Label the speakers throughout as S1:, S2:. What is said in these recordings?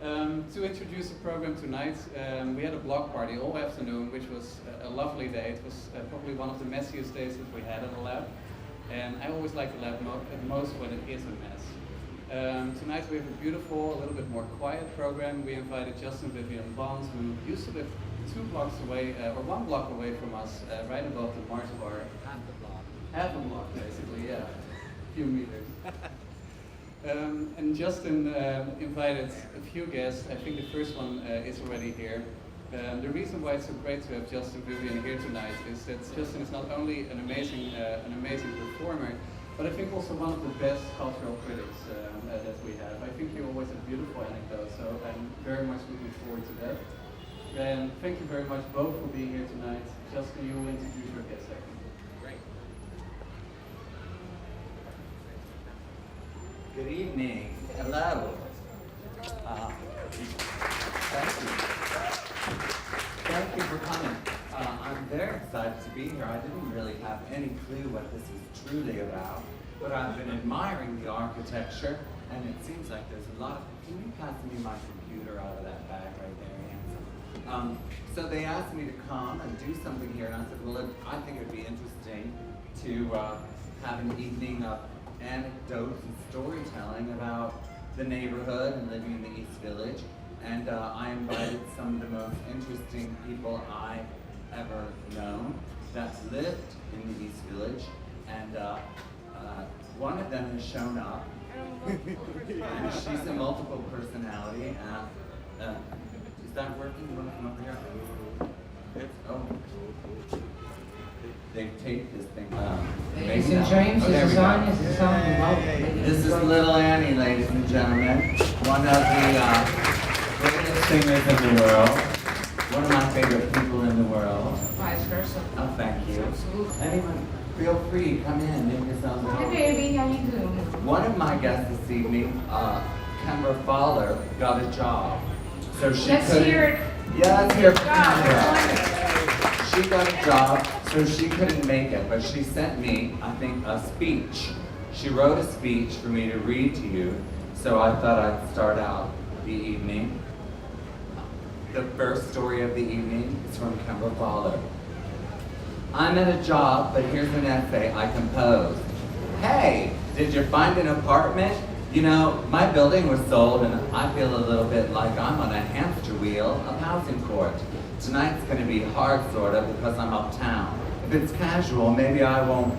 S1: To introduce the program tonight, we had a block party all afternoon, which was a lovely day. It was probably one of the messiest days that we had in the lab. And I always like the lab most when it is a mess. Tonight we have a beautiful, a little bit more quiet program. We invited Justin Vivian Bond, who used to live 2 blocks away, or 1 block away from us, right above the Mars Bar. Half a block, basically, yeah. A few meters. And Justin invited a few guests. I think the first one is already here. The reason why it's so great to have Justin Vivian here tonight is that Justin is not only an amazing performer, but I think also one of the best cultural critics that we have. I think you always have beautiful anecdotes, so I'm very much looking forward to that. And thank you very much both for being here tonight. Justin, you will introduce your guest second.
S2: Good evening. Hello. Thank you. Thank you for coming. I'm very excited to be here. I didn't really have any clue what this was truly about, but I've been admiring the architecture, and it seems like there's a lot of... Can you pass me my computer out of that bag right there, Hanson? So they asked me to come and do something here, and I said, well, I think it would be interesting to have an evening of anecdotes and storytelling about the neighborhood and living in the East Village. And I invited some of the most interesting people I've ever known that lived in the East Village. And one of them has shown up. And she's a multiple personality. Is that working? You want to come up here? Oh. They've taped this thing.
S3: Is it James? Is it on? Is it on?
S2: This is Little Annie, ladies and gentlemen. One of the greatest singers in the world. One of my favorite people in the world.
S3: Vice versa.
S2: Oh, thank you.
S3: Absolutely.
S2: Anyone, feel free, come in, make yourselves at
S3: Hi,
S2: home.
S3: baby. How you doing?
S2: One of my guests this evening, Kemba Fowler, got a job. So she
S3: Let's
S2: couldn't...
S3: hear it.
S2: Yeah, let's hear it for
S3: Job.
S2: Kemba. She got a job, so she couldn't make it, but she sent me, I think, a speech. She wrote a speech for me to read to you, so I thought I'd start out the evening. The first story of the evening is from Kemba Fowler. I'm at a job, but here's an essay I composed. Hey, did you find an apartment? You know, my building was sold, and I feel a little bit like I'm on a hamster wheel of housing court. Tonight's gonna be hard, sort of, because I'm uptown. If it's casual, maybe I won't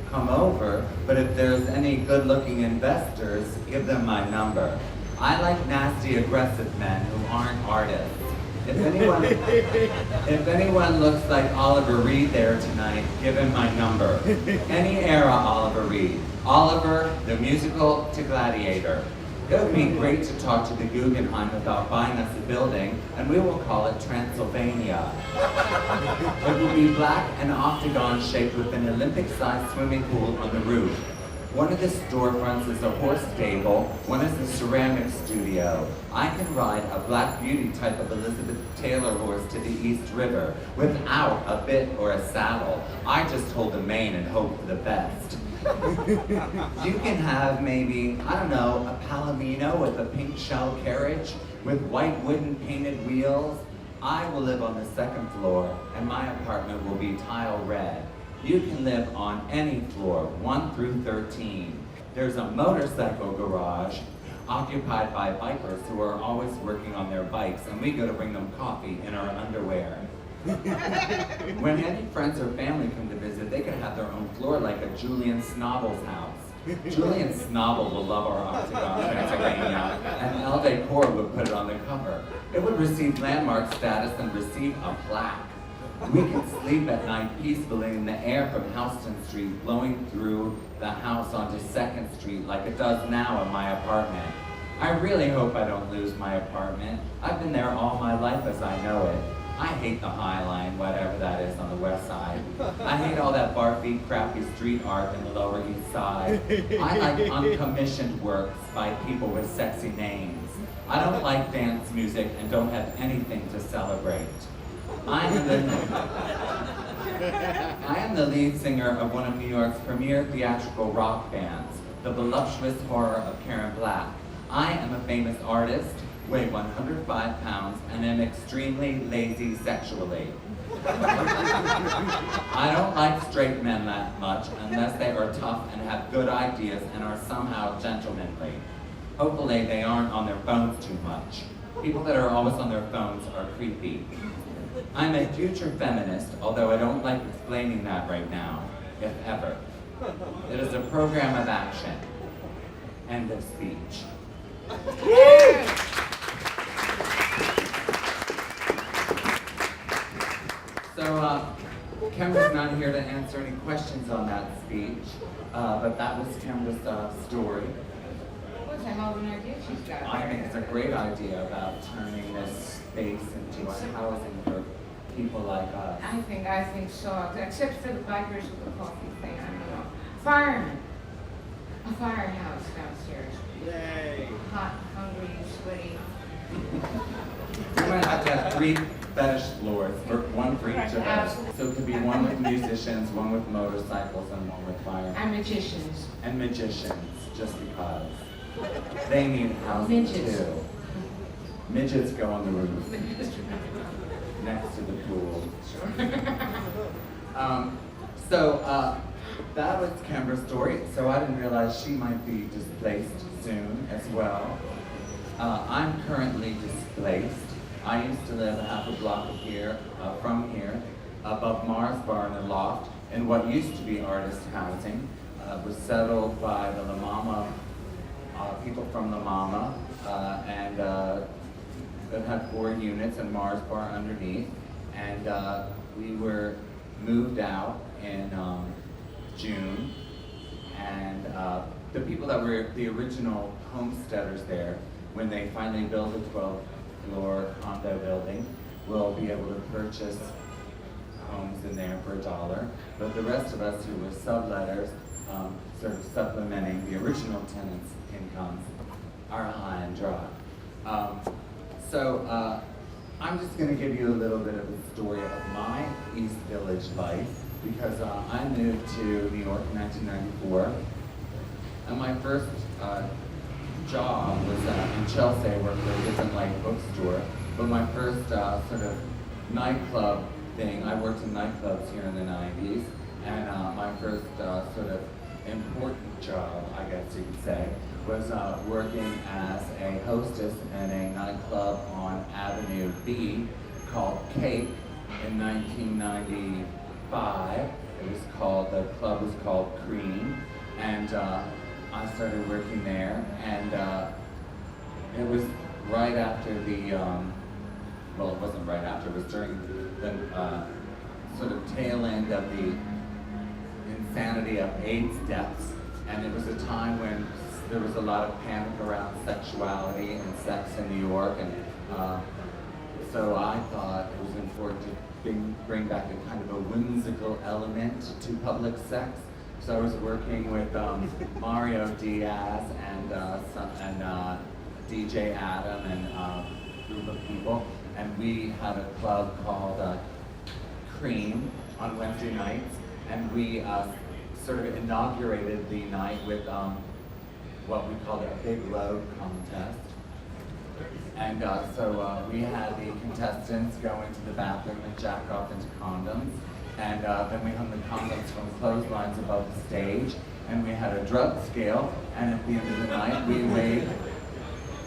S2: come over, but if there's any good-looking investors, give them my number. I like nasty, aggressive men who aren't artists. If anyone looks like Oliver Reed there tonight, give him my number. Any era Oliver Reed. Oliver, the musical to Gladiator. It would be great to talk to the Guggenheim about buying us a building, and we will call it Transylvania. It will be black and octagon shaped with an Olympic-sized swimming pool on the roof. One of the storefronts is a horse stable, one is a ceramic studio. I can ride a Black Beauty type of Elizabeth Taylor horse to the East River without a bit or a saddle. I just hold the mane and hope for the best. You can have maybe, I don't know, a Palomino with a pink shell carriage with white wooden painted wheels. I will live on the 2nd floor and my apartment will be tile red. You can live on any floor, 1 through 13. There's a motorcycle garage occupied by bikers who are always working on their bikes, and we go to bring them coffee in our underwear. When any friends or family come to visit, they can have their own floor like a Julian Snobble's house. Julian Snobble will love our octagon Transylvania, and El Decor would put it on the cover. It would receive landmark status and receive a plaque. We can sleep at night peacefully in the air from Houston Street blowing through the house onto 2nd Street like it does now in my apartment. I really hope I don't lose my apartment. I've been there all my life as I know it. I hate the High Line, whatever that is on the west side. I hate all that bar-feet, crappy street art in the Lower East Side. I like uncommissioned works by people with sexy names. I don't like dance music and don't have anything to celebrate. I am the lead singer of one of New York's premier theatrical rock bands, the voluptuous horror of Karen Black. I am a famous artist, weigh 105 pounds, and am extremely lazy sexually. I don't like straight men that much unless they are tough and have good ideas and are somehow gentlemanly. Hopefully they aren't on their phones too much. People that are always on their phones are creepy. I'm a future feminist, although I don't like explaining that right now, if ever. It is a program of action. End of speech. So, Kembra's not here to answer any questions on that speech, but that was Kembra's story.
S3: What's a hell of an idea she's got?
S2: I think it's a great idea about turning this space into a housing for people like us.
S3: I think so, except for the bikers with the coffee thing, I don't know. Firemen. A firehouse downstairs.
S4: Yay!
S3: Hot, hungry, sweaty.
S2: We're gonna have to have 3 fetish floors, one for each of us. So it could be one with musicians, one with motorcycles, and one with firemen.
S3: And magicians.
S2: And magicians, just because. They need housing
S3: Midgets.
S2: too. Midgets go on the roof, next to the pool. That was Kembra's story, so I didn't realize she might be displaced soon as well. I'm currently displaced. I used to live half a block from here, above Mars Bar in the loft, in what used to be artist housing. Was settled by the La Mama, people from La Mama, and it had 4 units and Mars Bar underneath. And we were moved out in June, and the people that were the original homesteaders there, when they finally build a 12-floor condo building, will be able to purchase homes in there for $1. But the rest of us who were subletters, sort of supplementing the original tenants' incomes, are high and dry. I'm just going to give you a little bit of the story of my East Village life, because I moved to New York in 1994, and my first job was in Chelsea. I worked at a different light bookstore, but my first sort of nightclub thing, I worked in nightclubs here in the 90s, and my first sort of important job, I guess you could say, was working as a hostess in a nightclub on Avenue B called Cake in 1995. The club was called Cream, and I started working there, and it was right after the, well, it wasn't right after, it was during the sort of tail end of the insanity of AIDS deaths, and it was a time when there was a lot of panic around sexuality and sex in New York, and so I thought it was important to bring back a kind of a whimsical element to public sex. So I was working with Mario Diaz and DJ Adam and a group of people, and we had a club called Cream on Wednesday nights, and we sort of inaugurated the night with what we called a big load contest. And so we had the contestants go into the bathroom and jack off into condoms, and then we hung the condoms from clotheslines above the stage, and we had a drug scale, and at the end of the night we weighed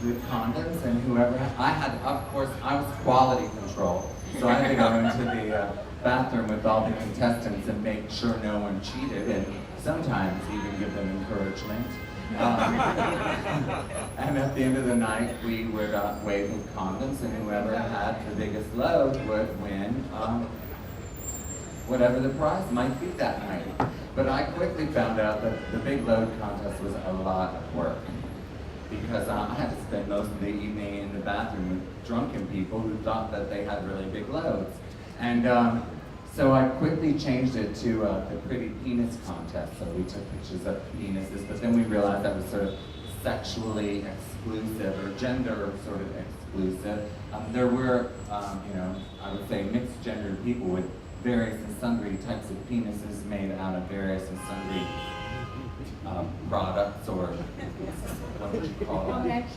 S2: the condoms, and whoever, of course, I was quality control, so I had to go into the bathroom with all the contestants and make sure no one cheated, and sometimes even give them encouragement. And at the end of the night, we would weigh the condoms, and whoever had the biggest load would win whatever the prize might be that night. But I quickly found out that the big load contest was a lot of work, because I had to spend most of the evening in the bathroom with drunken people who thought that they had really big loads. And so I quickly changed it to the pretty penis contest. So we took pictures of penises, but then we realized that was sort of sexually exclusive or gender sort of exclusive. There were, I would say mixed gendered people with various and sundry types of penises made out of various and sundry products, or what would you called?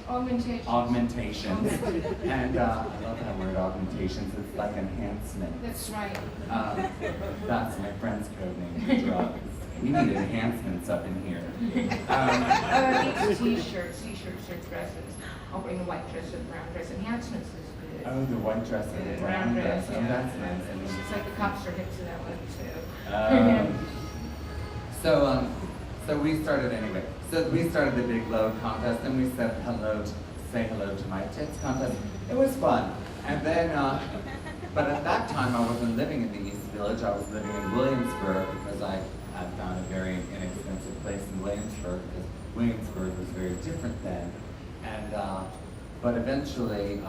S3: Augmentation.
S2: Augmentations. And I love that word, augmentations. It's like enhancement.
S3: That's right.
S2: That's my friend's code name for drugs. We need enhancements up in here.
S3: T-shirts or dresses. I'll bring the white dress or the brown dress. Enhancements is good.
S2: Oh, the white dress and the brown dress. Oh,
S3: yeah.
S2: that's nice.
S3: It's like the cops are hip to that one too.
S2: So we started anyway. So we started the Big Load contest, and we said say hello to my tits contest. It was fun. And then, but at that time I wasn't living in the East Village. I was living in Williamsburg because I had found a very inexpensive place in Williamsburg because Williamsburg was very different then. And but eventually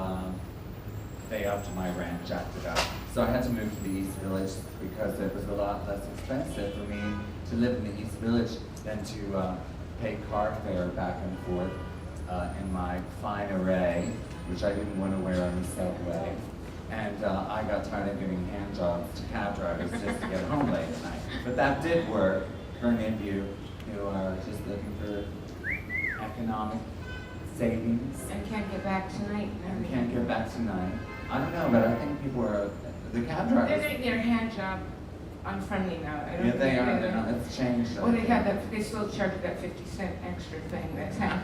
S2: they upped my rent, jacked it up. So I had to move to the East Village because it was a lot less expensive for me to live in the East Village than to pay car fare back and forth in my fine array, which I didn't want to wear on the subway. And I got tired of giving hand jobs to cab drivers just to get home late at night. But that did work for any of you who are just looking for economic savings.
S3: And can't get back tonight.
S2: And can't get back tonight. I don't know, but I think people are, the cab drivers.
S3: They're hand job unfriendly now. I don't
S2: Yeah, they
S3: think
S2: are. No, it's changed.
S3: Well, they still charge that 50-cent extra thing. That's how.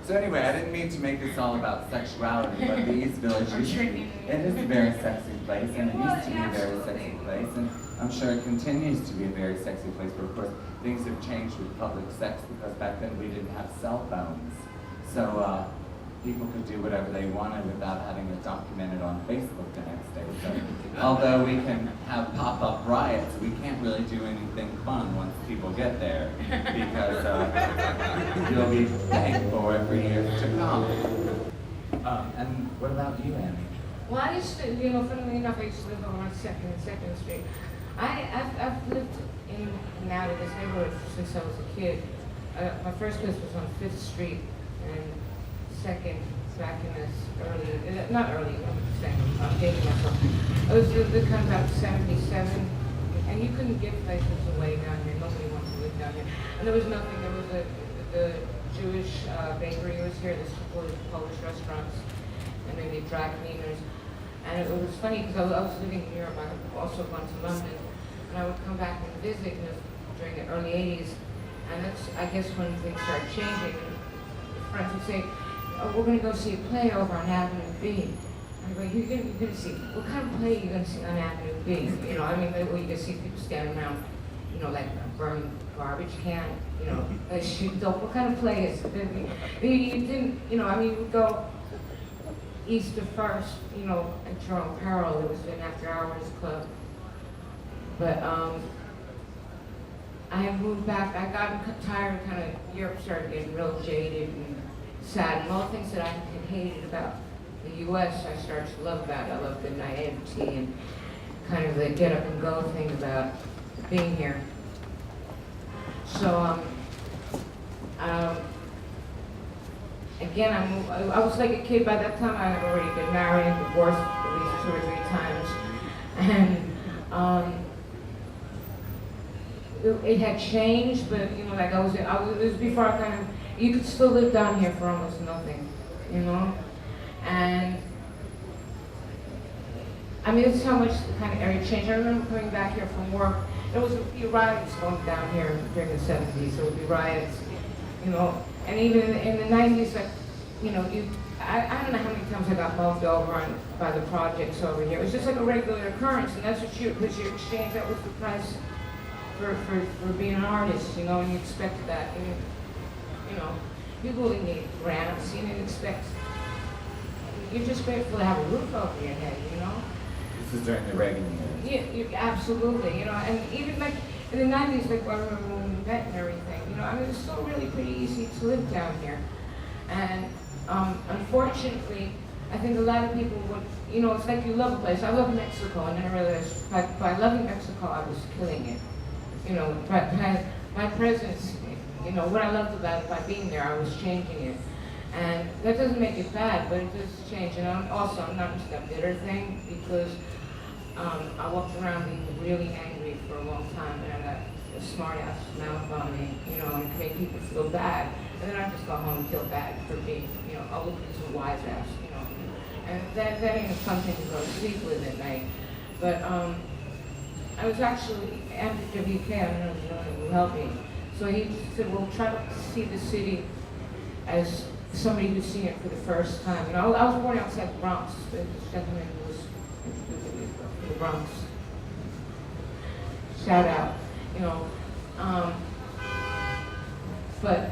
S2: So anyway, I didn't mean to make this all about sexuality, but the East Village it is a very sexy place, and it used to be a very sexy place, and I'm sure it continues to be a very sexy place. But of course, things have changed with public sex because back then we didn't have cell phones, so people could do whatever they wanted without having it documented on Facebook the next day. So although we can have pop-up riots, we can't really do anything fun once people get there because you'll be paying for it for years to come. And what about you, Annie?
S3: Well, I used to, funnily enough, I used to live on 2nd and 2nd Street. I've lived in and out of this neighborhood since I was a kid. My first place was on 5th Street, and second back in this not early, I'm dating myself. It was the kind of about 77, and you couldn't give places away down here. Nobody wanted to live down here. And there was nothing, there was the Jewish bakery was here, the Polish restaurants, and maybe dry cleaners. And it was funny because I was living in Europe, I had also gone to London, and I would come back and visit during the early 80s, and that's, I guess, when things started changing. Friends would say, oh, we're going to go see a play over on Avenue B. I go, you're going to see, what kind of play are you going to see on Avenue B? Where you can see people standing around, like a burning garbage can, they shoot dope. What kind of play is it? You didn't, you would go east of First, at Jerome Peril, there was an after hours club. But I had moved back, I got tired, Europe started getting real jaded and sad, and all the things that I had hated about the U.S. I started to love about it. I loved the naivety and kind of the get up and go thing about being here. So, again, I was like a kid by that time. I had already been married and divorced at least 2 or 3 times, and it had changed, but it was before I kind of. You could still live down here for almost nothing, And this is how much the kind of area changed. I remember coming back here from work. There was a few riots going down here during the 70s. There would be riots, and even in the 90s, I don't know how many times I got moved over by the projects over here. It was just like a regular occurrence, and that's what you exchange. That was the price for being an artist, and you expected that. People didn't get grants, you didn't expect, you're just grateful to have a roof over your head,
S2: This is during the Reagan years.
S3: Yeah, absolutely, and even like in the 90s, I remember when we met and everything, it was still really pretty easy to live down here. And unfortunately, I think a lot of people would, it's like you love a place. I love Mexico, and then I realized by loving Mexico, I was killing it. My presence, what I loved about it, by being there, I was changing it. And that doesn't make it bad, but it does change. And I'm not into that bitter thing, because I walked around being really angry for a long time, and a smart ass mouth on me, you know, and make people feel bad. And then I just go home and feel bad for being, you know, oh, look at this wise ass, you know. And that ain't a fun thing to go to sleep with at night. But I was actually, after WK, I don't know if you know him, who helped me. So he said, well, try to see the city as somebody who's seen it for the first time. You know, I was born outside the Bronx. This gentleman who was introducing me from the Bronx. Shout out, you know. But,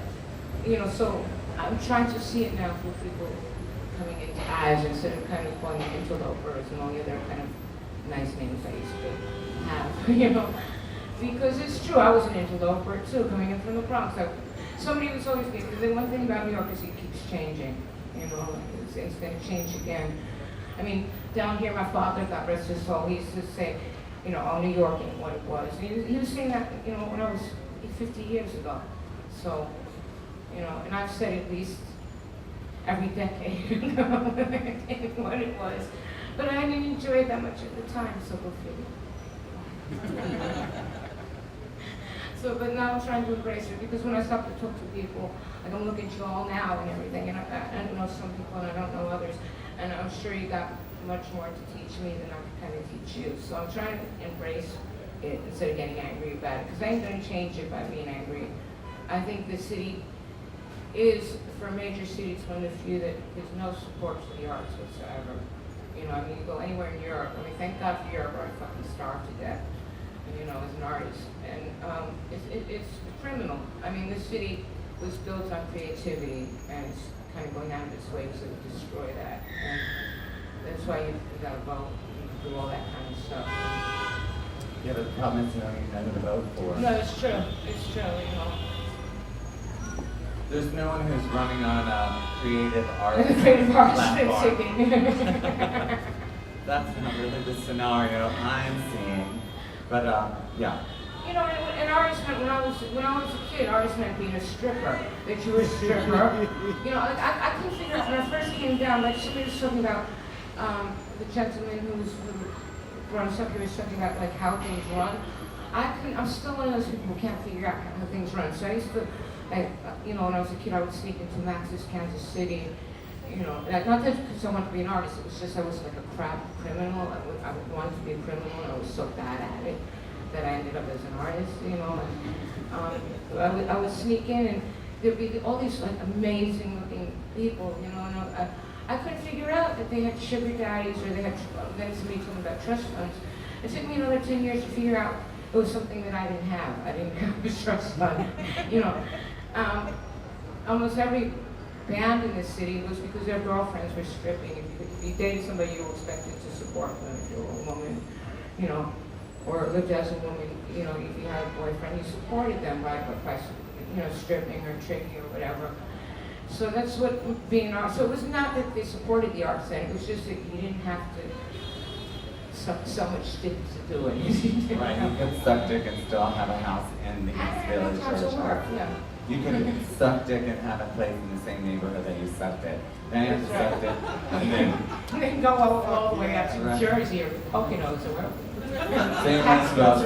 S3: you know, so I'm trying to see it now for people coming into eyes instead of kind of calling it interlopers and all the other kind of nice names I used to have, you know. Because it's true, I was an interloper too, coming in from the Bronx. Somebody was always thinking, because the one thing about New York is it keeps changing, you know, it's going to change again. I mean, down here, my father, God rest his soul, he used to say, you know, oh, New York ain't what it was. And he was saying that, you know, when I was 50 years ago. So, you know, and I've said at least every decade, you know, what it was. But I didn't enjoy it that much at the time, so go figure. So, but now I'm trying to embrace it, because when I stop to talk to people, I don't look at you all now and everything, and I don't know some people and I don't know others, and I'm sure you got much more to teach me than I can kind of teach you. So I'm trying to embrace it instead of getting angry about it, because I ain't going to change it by being angry. I think the city is, for major cities, one of the few that gives no support to the arts whatsoever. You know, I mean, you go anywhere in Europe, I mean, thank God for Europe, or I'd fucking starve to death, you know, as an artist. And it's criminal. I mean, this city was built on creativity, and it's kind of going out of its way to destroy that. And that's why you gotta vote and do all that kind of stuff.
S2: Yeah, but the problem is you don't even know who to vote for.
S3: No, it's true. It's true, you know.
S2: There's no one who's running on a creative arts
S3: Creative arts
S2: platform. That's not really the scenario I'm seeing. But yeah.
S3: You know, and artist meant, when I was a kid, artist meant being a stripper. That you were a stripper. You know, I couldn't figure out when I first came down. Like somebody was talking about the gentleman who runs up here was talking about like how things run. I'm still one of those people who can't figure out how things run. So I used to, you know, when I was a kid, I would sneak into Max's Kansas City. You know, not that because I wanted to be an artist. It was just I was like a crap criminal. I wanted to be a criminal, and I was so bad at it that I ended up as an artist, you know. And I would sneak in, and there'd be all these like amazing looking people, you know. And I couldn't figure out that they had sugar daddies or they had. Then somebody told me about trust funds. It took me another 10 years to figure out it was something that I didn't have. I didn't have a trust fund, you know. Almost every band in this city was because their girlfriends were stripping. If you dated somebody, you were expected to support them. If you were a woman, you know, or lived as a woman, you know, if you had a boyfriend, you supported them by you know, stripping or tricking or whatever. So that's what being an artist. So it was not that they supported the arts then. It was just that you didn't have to so much dick to do it.
S2: Right, you could suck dick and still have a house in the East Village or
S3: yeah.
S2: You can suck dick and have a place in the same neighborhood that you sucked it. Then you sucked it, and then
S3: You can go all the way out to New Jersey or Poconos or wherever.
S2: same as well,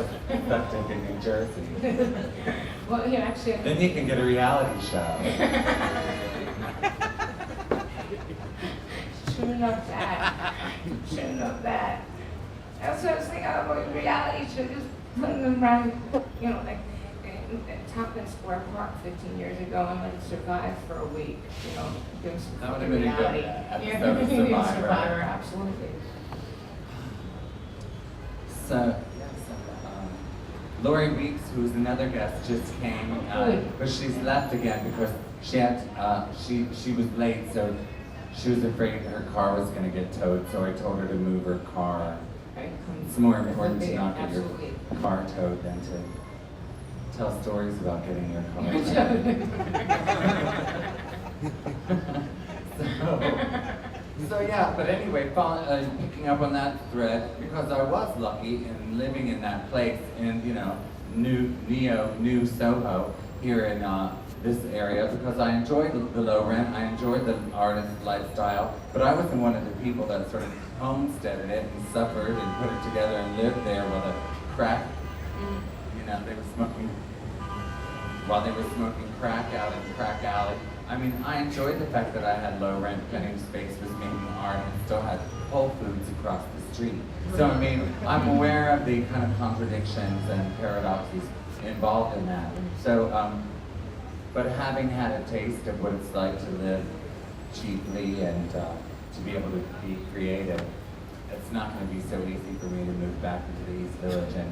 S2: suck dick in New Jersey.
S3: Well, yeah, actually.
S2: Then you can get a reality show.
S3: True enough that. True enough that. That's what I was thinking about a reality show, just putting them around, you know, like at Tompkins Square Park 15 years ago, and let it survive for a week, you know, doing some
S2: That would have
S3: fucking
S2: been a good
S3: reality.
S2: episode of Survivor.
S3: Survivor, absolutely.
S2: So, Lori Weeks, who's another guest, just came, but she's left again because she had she was late, so she was afraid her car was going to get towed. So I told her to move her car. It's more important to not get your car towed than to tell stories about getting your car towed. So yeah, but anyway, picking up on that thread, because I was lucky in living in that place in, you know, New Soho here in this area, because I enjoyed the low rent, I enjoyed the artist lifestyle, but I wasn't one of the people that sort of homesteaded it and suffered and put it together and lived there with a crack, you they were smoking, while they were smoking crack out in Crack Alley. I mean, I enjoyed the fact that I had low rent, plenty of space, was making art, and still had Whole Foods across the street. So I mean, I'm aware of the kind of contradictions and paradoxes involved in that. So, but having had a taste of what it's like to live cheaply and to be able to be creative, it's not going to be so easy for me to move back into the East Village and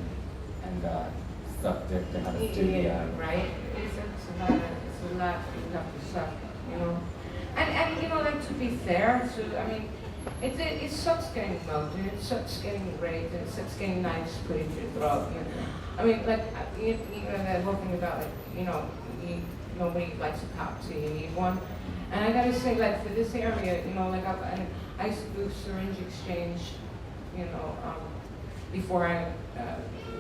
S2: suck dick to have a studio.
S3: Yeah, right? It's a lot you have to suck, you know? And you know, like, to be fair, so, I mean, it sucks getting melted, it sucks getting raped, and it sucks getting knives put into your throat. You know? I mean, like, you know, that whole thing about, like, you know, nobody likes a cop, so you need one. And I gotta say, like, for this area, you know, like, I used to do syringe exchange, you know, before I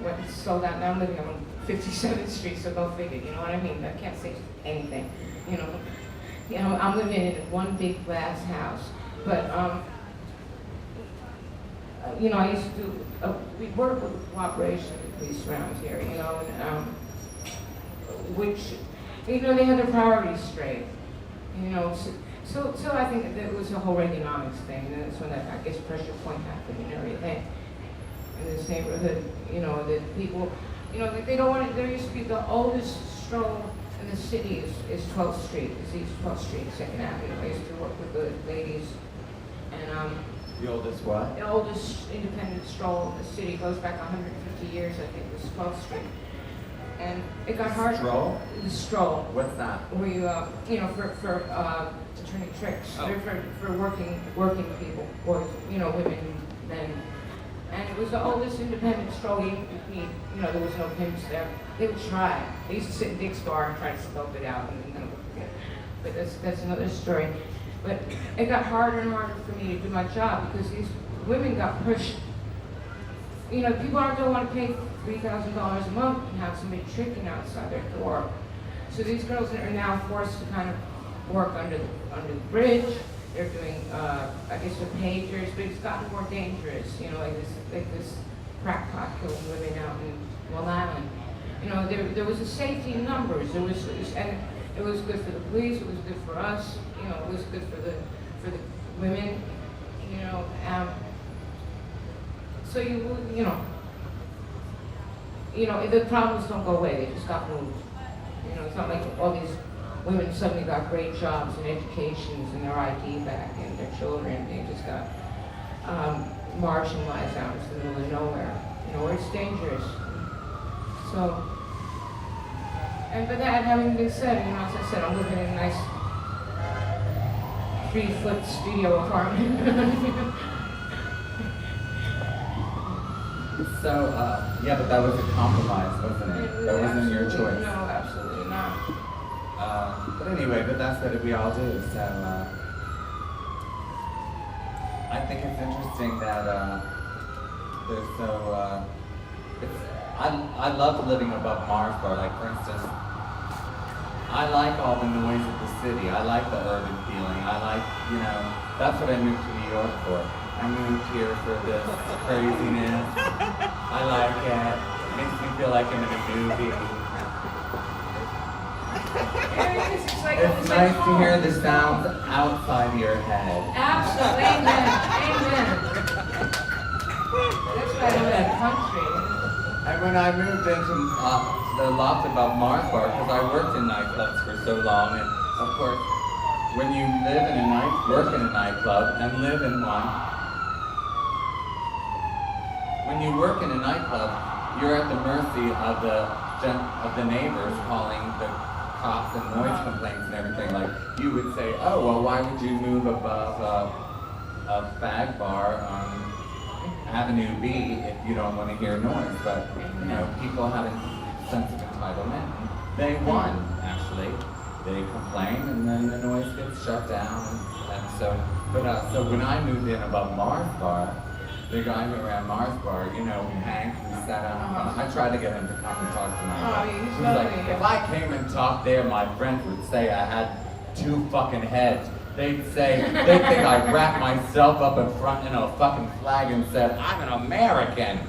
S3: went and sold out. Now I'm living on 57th Street, so go figure, you know what I mean? I can't say anything, you know. You know, I'm living in one big glass house, but, you know, I used to do, we work with cooperation with police around here, you know, and, which, you know, they had their priorities straight, you know, so I think that it was a whole Reaganomics thing, and that's when that, I guess, pressure point happened and everything in this neighborhood, you know, that people, you know, they don't want to, there used to be the oldest stroll in the city is 12th Street, is East 12th Street, 2nd Avenue. I used to work with the ladies, and
S2: The oldest what?
S3: the oldest independent stroll in the city goes back 150 years, I think, was 12th Street. And it got hard.
S2: Stroll?
S3: The stroll.
S2: What's that?
S3: Where you know, for to turning tricks.
S2: Oh.
S3: They're for working people, boys, you know, women, men. And it was the oldest independent stroll. You know, there was no pimps there. They would try. They used to sit in Dick's bar and try to scope it out, and then but that's another story. But it got harder and harder for me to do my job because these women got pushed. You know, people don't want to pay $3,000 a month and have somebody tricking outside their door. So these girls are now forced to kind of work under the bridge. They're doing, I guess, with pagers, but it's gotten more dangerous. You know, like this crackpot killing women out in Long Island. You know, there was a safety in numbers. And it was good for the police. It was good for us. You know, it was good for the women. You know, so you know, the problems don't go away. They just got moved. You know, it's not like all these women suddenly got great jobs and educations and their ID back and their children. They just got marginalized out into the middle of nowhere. You know, where it's dangerous. So, but that having been said, you know, as I said, I'm living in a nice 3-foot studio apartment.
S2: So, yeah, but that was a compromise, wasn't it? That wasn't your choice.
S3: No, absolutely not.
S2: But anyway, but that's what we all do, so, I think it's interesting that, there's so, I love living above Mars Bar, like for instance, I like all the noise of the city, I like the urban feeling, I like, you know, that's what I moved to New York for. I moved here for this craziness. I like it. It makes me feel like I'm in a movie. It's nice to hear the sounds outside your head.
S3: Absolutely. Amen. That's why I love that country.
S2: And when I moved into the loft above Mars Bar, because I worked in nightclubs for so long, and of course, when you live in a work in a nightclub and live in one, when you work in a nightclub, you're at the mercy of the neighbors calling the cops and noise complaints and everything. Like, you would say, oh, well, why would you move above a fag bar on Avenue B if you don't want to hear noise? But, you know, people have a sense of entitlement. They won, actually. They complained, and then the noise gets shut down. And so, so when I moved in above Mars Bar, the guy who ran Mars Bar, you know, Hank, who sat out. I tried to get him to come and talk to me. He was like, if I came and talked there, my friends would say I had 2 fucking heads. They'd think I wrapped myself up in front in a fucking flag and said, I'm an American.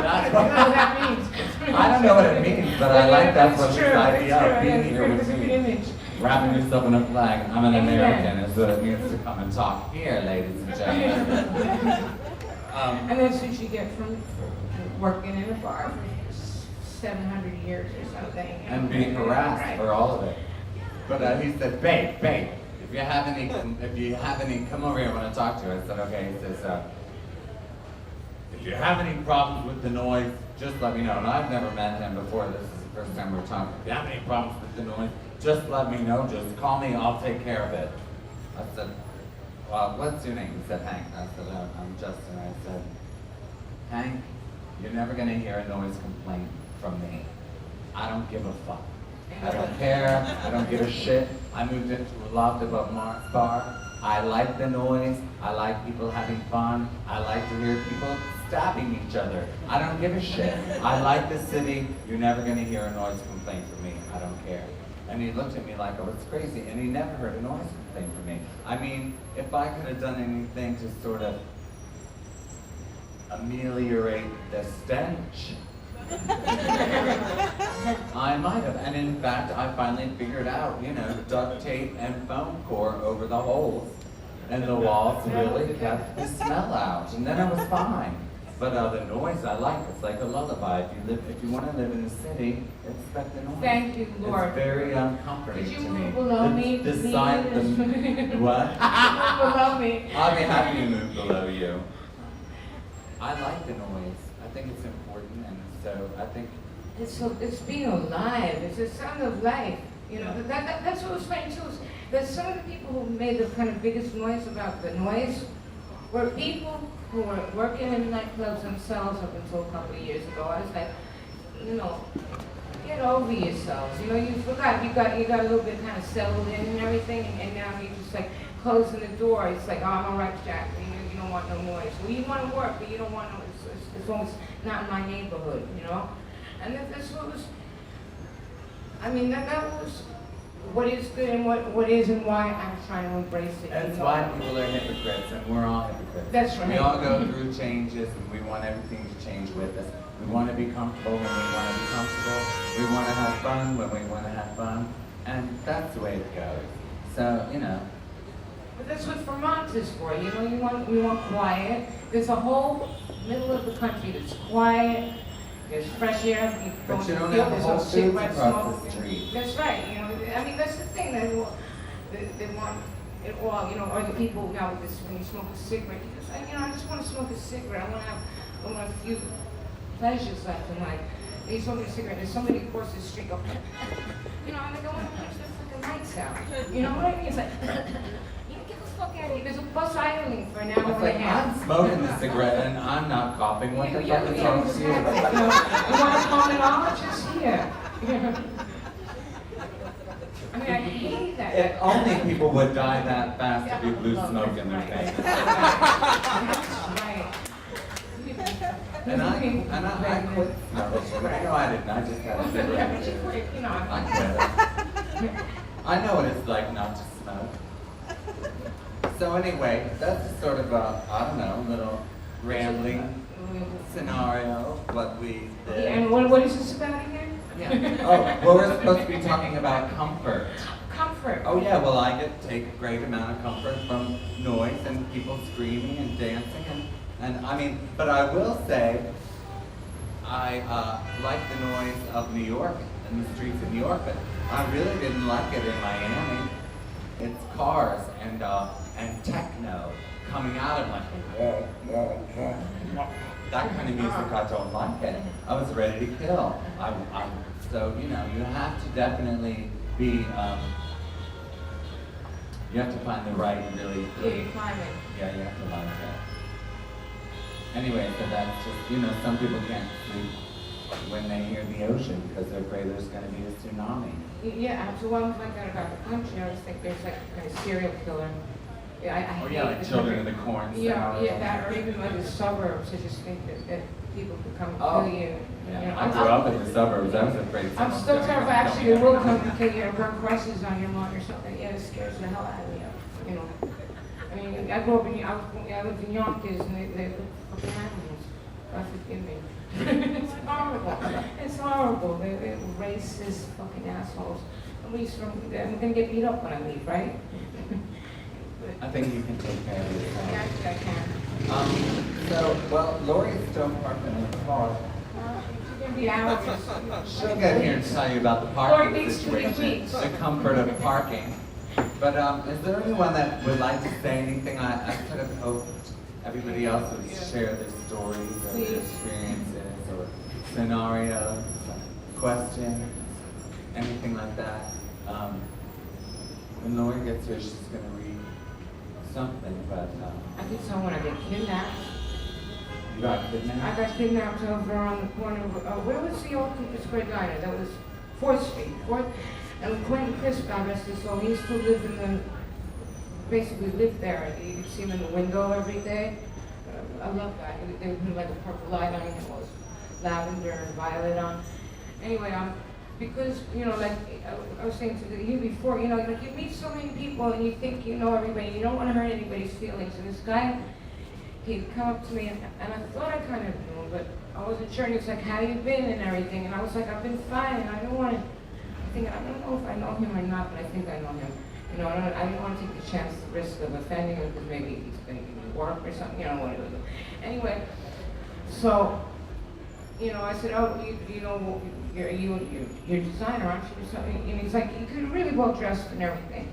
S2: That's
S3: what
S2: what
S3: that means.
S2: I don't know what it means, but I like that
S3: It's
S2: from
S3: true,
S2: this idea
S3: it's
S2: of
S3: true,
S2: being
S3: it's
S2: here
S3: true,
S2: with
S3: it's a good
S2: me.
S3: image.
S2: Wrapping yourself in a flag. I'm an
S3: Amen.
S2: American, is what it means to come and talk here, ladies and gentlemen.
S3: And that's what you get from working in a bar for 700 years or something.
S2: And being harassed
S3: Right.
S2: for all of it. But he said, babe, if you have any, come over here, I want to talk to you. I said, okay. He says, if you have any problems with the noise, just let me know. And I've never met him before. This is the first time we're talking. If you have any problems with the noise, just let me know. Just call me. I'll take care of it. I said, well, what's your name? He said, Hank. I said, I'm Justin. I said, Hank, you're never going to hear a noise complaint from me. I don't give a fuck. I don't care. I don't give a shit. I moved into a loft above Mark's bar. I like the noise. I like people having fun. I like to hear people stabbing each other. I don't give a shit. I like the city. You're never going to hear a noise complaint from me. I don't care. And he looked at me like I was crazy, and he never heard a noise complaint from me. I mean, if I could have done anything to sort of ameliorate the stench, I might have. And in fact, I finally figured out, duct tape and foam core over the holes in the walls really kept the smell out. And then I was fine. But the noise I like, it's like a lullaby. If you want to live in the city, expect the noise.
S3: Thank you, Lord.
S2: It's very comforting
S3: Could you
S2: to me.
S3: move below me?
S2: The sign, what?
S3: Move below me.
S2: I'll be happy to move below you. I like the noise. I think it's important, and so I think
S3: It's being alive. It's a sound of life. That's what was funny too. Is that some of the people who made the kind of biggest noise about the noise were people who were working in nightclubs themselves up until a couple of years ago. I was like, get over yourselves. You forgot you got a little bit kind of settled in and everything, and now you're just like closing the door. It's like, oh, I'm all right, Jack. You don't want no noise. Well, you want to work, but you don't want no. As long as it's not in my neighborhood, And that's what was. I mean, that was what is good and what isn't. Why I'm trying to embrace it.
S2: that's why people are hypocrites, and we're all hypocrites.
S3: That's right.
S2: We all go through changes, and we want everything to change with us. We want to be comfortable when we want to be comfortable. We want to have fun when we want to have fun, and that's the way it goes. So,
S3: But that's what Vermont is for. We want quiet. There's a whole middle of the country that's quiet. There's fresh air.
S2: But you don't
S3: feel
S2: have
S3: there's
S2: Whole
S3: no
S2: Foods
S3: cigarette
S2: across
S3: smoke.
S2: the street.
S3: That's right. I mean, that's the thing. They want it all. Or the people now with this, when you smoke a cigarette, you just, I just want to smoke a cigarette. I want a few pleasures left in life. They smoke a cigarette. There's somebody across the street go, and I don't want to punch their fucking lights out. You know what I mean? It's like, get the fuck out of here. There's a bus idling for an hour
S2: It's
S3: and
S2: like,
S3: a half.
S2: I'm smoking the cigarette, and I'm not coughing. What the fuck is wrong with you?
S3: You want a pulmonologist here? I mean, I hate that.
S2: If only people would die that fast if you blew smoke in their face.
S3: That's right.
S2: And I quit smoking. No, I didn't. I just had a
S3: Yeah, but you
S2: cigarette.
S3: quit,
S2: I quit it. I know what it's like not to smoke. So anyway, that's just sort of a, I don't know, little rambling scenario, what we did.
S3: And what is this about again?
S2: Yeah. Oh, well, we're supposed to be talking about comfort.
S3: Comfort.
S2: Oh yeah, well I take a great amount of comfort from noise and people screaming and dancing and I mean, but I will say, I like the noise of New York and the streets of New York, but I really didn't like it in Miami. It's cars and techno coming out of like that kind of music. I don't like it. I was ready to kill. So you have to definitely be. You have to find the right really.
S3: Yeah, you climb it.
S2: Yeah, you have to like it. Anyway, so that's just some people can't sleep when they hear the ocean because they're afraid there's going to be a tsunami.
S3: Yeah, so one thing about the country, I always think there's like a kind of serial killer. Yeah, I hate
S2: Like
S3: the
S2: children
S3: country.
S2: in the corn.
S3: Yeah, that, or even like the suburbs, I just think that people could come and
S2: Oh.
S3: kill you.
S2: Yeah, I grew up in the suburbs. I was afraid.
S3: I'm
S2: someone was
S3: still
S2: gonna
S3: terrified.
S2: come
S3: Actually,
S2: kill
S3: they
S2: me.
S3: will come and kill you or burn crosses on your lawn or something. Yeah, it scares the hell out of me. I mean, I grew up I lived in Yonkers and they were fucking animals. God forgive me. It's horrible. It's horrible. They're racist fucking assholes. I'm gonna get beat up when I leave, right?
S2: I think you can take care of yourself.
S3: Yeah, I can.
S2: Well, Lori's still parking in the car.
S3: She's gonna be out.
S2: She'll get here and tell you about the
S3: Lori
S2: parking
S3: thinks too many
S2: situation,
S3: weeks.
S2: the comfort of parking. But is there anyone that would like to say anything? I sort of hoped everybody else would share their stories or their experiences or scenarios, questions, anything like that. When Lori gets here, she's going to read something, but
S3: I did so when I got kidnapped.
S2: you got kidnapped?
S3: I got kidnapped over on the corner of, where was the old Cooper Square Diner? That was 4th Street. 4th, and Quentin Crisp, God rest his soul, he used to live in the, basically lived there. You could see him in the window every day. I love that. They would put like a purple light on him, it was lavender and violet on. Anyway, because, you know, like I was saying to you before, you know, like you meet so many people and you think you know everybody, you don't want to hurt anybody's feelings. And this guy, he'd come up to me and I thought I kind of knew him, but I wasn't sure. And he was like, how you been and everything? And I was like, I've been fine. And I don't want to, I don't know if I know him or not, but I think I know him. You know, I don't want to take the chance, the risk of offending him because maybe he's going to give me work or something, you know, whatever. Anyway, so, you know, I said, oh, you know, you're a designer, aren't you? Or something. And he's like, you could really well dressed and everything.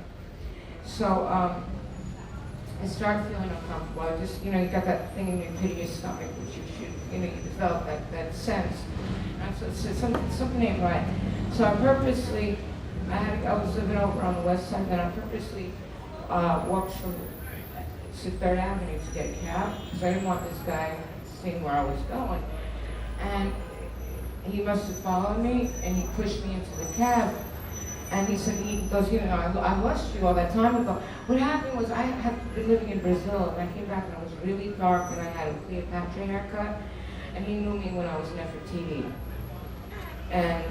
S3: So, I started feeling uncomfortable. I just, you know, you got that thing in your pit of your stomach, which you should, you know, you develop that sense. And I said, something ain't right. So I purposely, I was living over on the west side, and I purposely walked from to 3rd Avenue to get a cab, because I didn't want this guy seeing where I was going. And he must have followed me, and he pushed me into the cab. And he said, he goes, you know, I lost you all that time ago. What happened was I had been living in Brazil, and I came back and I was really dark, and I had a Cleopatra haircut, and he knew me when I was Nefertiti. And